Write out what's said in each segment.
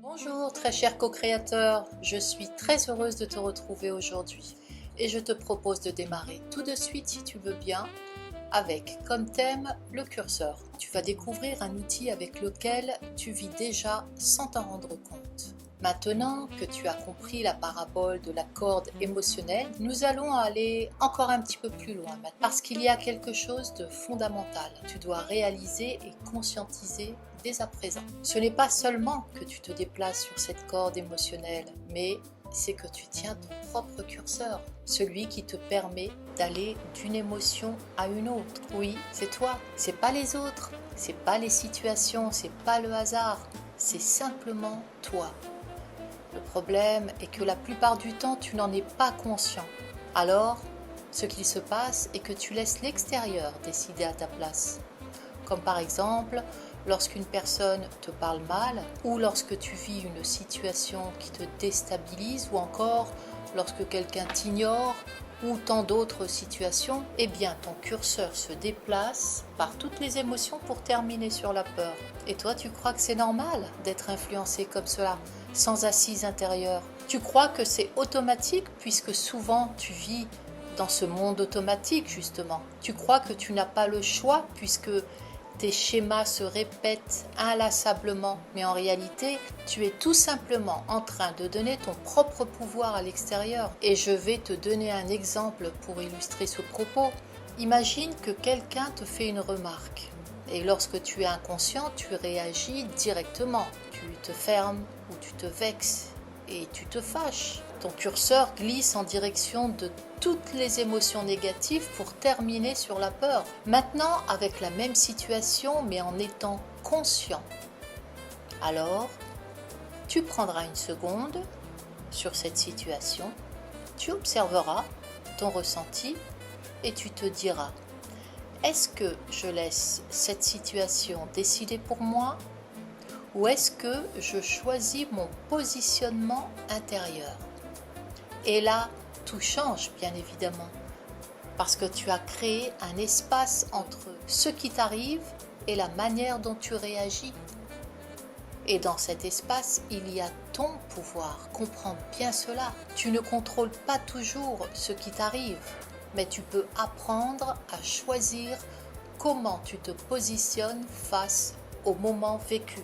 Bonjour très cher co-créateur, je suis très heureuse de te retrouver aujourd'hui et je te propose de démarrer tout de suite si tu veux bien avec comme thème le curseur. Tu vas découvrir un outil avec lequel tu vis déjà sans t'en rendre compte. Maintenant que tu as compris la parabole de la corde émotionnelle, nous allons aller encore un petit peu plus loin parce qu'il y a quelque chose de fondamental. Tu dois réaliser et conscientiser dès à présent. Ce n'est pas seulement que tu te déplaces sur cette corde émotionnelle, mais c'est que tu tiens ton propre curseur, celui qui te permet d'aller d'une émotion à une autre. Oui, c'est toi, c'est pas les autres, c'est pas les situations, c'est pas le hasard, c'est simplement toi. Le problème est que la plupart du temps, tu n'en es pas conscient. Alors, ce qu'il se passe est que tu laisses l'extérieur décider à ta place. Comme par exemple, lorsqu'une personne te parle mal, ou lorsque tu vis une situation qui te déstabilise, ou encore lorsque quelqu'un t'ignore, ou tant d'autres situations, eh bien ton curseur se déplace par toutes les émotions pour terminer sur la peur. Et toi, tu crois que c'est normal d'être influencé comme cela, sans assise intérieure? Tu crois que c'est automatique puisque souvent tu vis dans ce monde automatique justement. Tu crois que tu n'as pas le choix puisque tes schémas se répètent inlassablement, mais en réalité, tu es tout simplement en train de donner ton propre pouvoir à l'extérieur. Et je vais te donner un exemple pour illustrer ce propos. Imagine que quelqu'un te fait une remarque. Et lorsque tu es inconscient, tu réagis directement. Tu te fermes ou tu te vexes et tu te fâches. Ton curseur glisse en direction de toutes les émotions négatives pour terminer sur la peur. Maintenant, avec la même situation, mais en étant conscient. Alors, tu prendras une seconde sur cette situation, tu observeras ton ressenti et tu te diras: est-ce que je laisse cette situation décider pour moi ou est-ce que je choisis mon positionnement intérieur? Et là, tout change bien évidemment, parce que tu as créé un espace entre ce qui t'arrive et la manière dont tu réagis. Et dans cet espace, il y a ton pouvoir. Comprends bien cela. Tu ne contrôles pas toujours ce qui t'arrive, mais tu peux apprendre à choisir comment tu te positionnes face au moment vécu.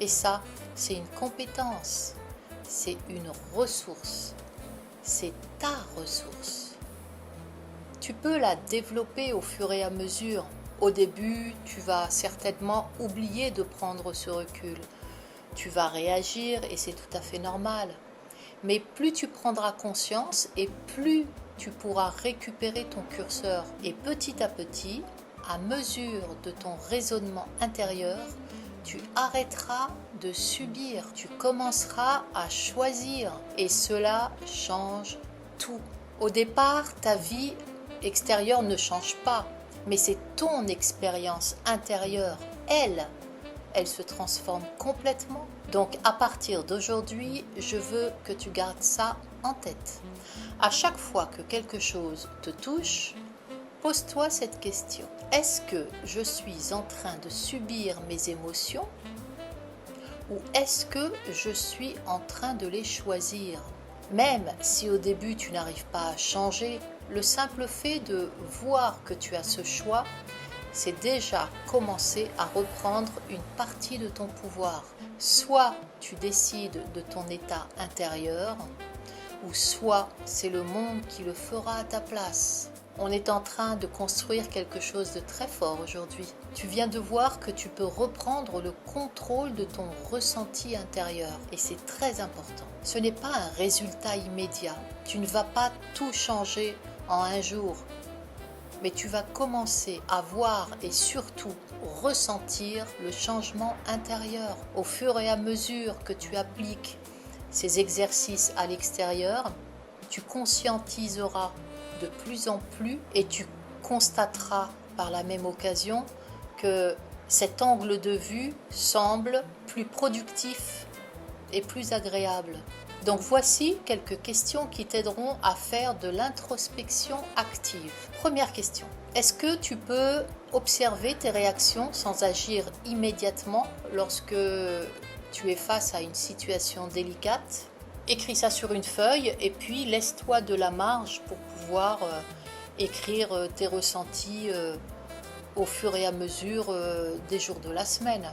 Et ça, c'est une compétence, c'est une ressource. C'est ta ressource. Tu peux la développer au fur et à mesure. Au début, tu vas certainement oublier de prendre ce recul. Tu vas réagir et c'est tout à fait normal. Mais plus tu prendras conscience et plus tu pourras récupérer ton curseur. Et petit à petit, à mesure de ton raisonnement intérieur, tu arrêteras de subir, tu commenceras à choisir et cela change tout. Au départ, ta vie extérieure ne change pas, mais c'est ton expérience intérieure, elle se transforme complètement. Donc à partir d'aujourd'hui, je veux que tu gardes ça en tête. À chaque fois que quelque chose te touche, pose-toi cette question. Est-ce que je suis en train de subir mes émotions ou est-ce que je suis en train de les choisir? Même si au début tu n'arrives pas à changer, le simple fait de voir que tu as ce choix, c'est déjà commencer à reprendre une partie de ton pouvoir. Soit tu décides de ton état intérieur, ou soit c'est le monde qui le fera à ta place. On est en train de construire quelque chose de très fort aujourd'hui. Tu viens de voir que tu peux reprendre le contrôle de ton ressenti intérieur et c'est très important. Ce n'est pas un résultat immédiat. Tu ne vas pas tout changer en un jour. Mais tu vas commencer à voir et surtout ressentir le changement intérieur. Au fur et à mesure que tu appliques ces exercices à l'extérieur, tu conscientiseras de plus en plus et tu constateras par la même occasion que cet angle de vue semble plus productif et plus agréable. Donc voici quelques questions qui t'aideront à faire de l'introspection active. Première question. Est-ce que tu peux observer tes réactions sans agir immédiatement lorsque tu es face à une situation délicate? Écris ça sur une feuille et puis laisse-toi de la marge pour pouvoir écrire tes ressentis au fur et à mesure des jours de la semaine.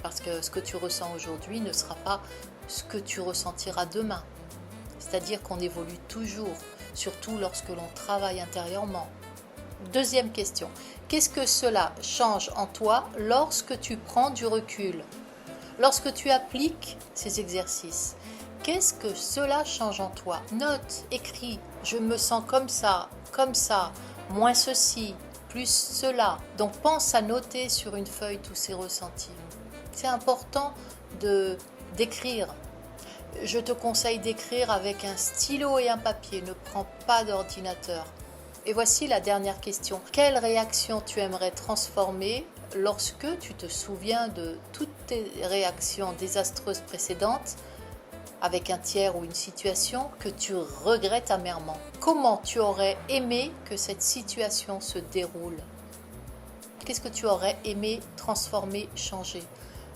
Parce que ce que tu ressens aujourd'hui ne sera pas ce que tu ressentiras demain. C'est-à-dire qu'on évolue toujours, surtout lorsque l'on travaille intérieurement. Deuxième question. Qu'est-ce que cela change en toi lorsque tu prends du recul? Lorsque tu appliques ces exercices, qu'est-ce que cela change en toi? Note, écris, je me sens comme ça, moins ceci, plus cela. Donc pense à noter sur une feuille tous ces ressentis. C'est important d'écrire. Je te conseille d'écrire avec un stylo et un papier, ne prends pas d'ordinateur. Et voici la dernière question. Quelle réaction tu aimerais transformer lorsque tu te souviens de toutes tes réactions désastreuses précédentes avec un tiers ou une situation que tu regrettes amèrement? Comment tu aurais aimé que cette situation se déroule? Qu'est-ce que tu aurais aimé transformer, changer?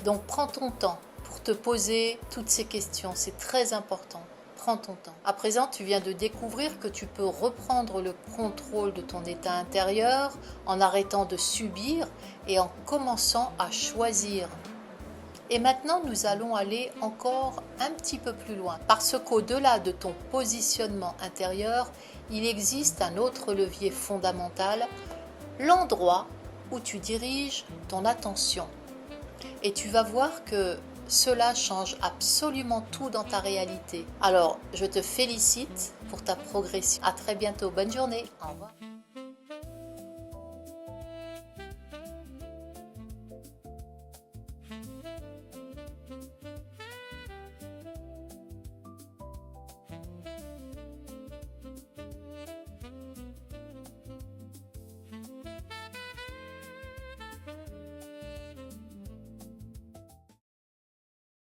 Donc prends ton temps pour te poser toutes ces questions, c'est très important. Prends ton temps. À présent, tu viens de découvrir que tu peux reprendre le contrôle de ton état intérieur en arrêtant de subir et en commençant à choisir. Et maintenant, nous allons aller encore un petit peu plus loin, parce qu'au-delà de ton positionnement intérieur, il existe un autre levier fondamental, l'endroit où tu diriges ton attention. Et tu vas voir que cela change absolument tout dans ta réalité. Alors, je te félicite pour ta progression. À très bientôt. Bonne journée. Au revoir.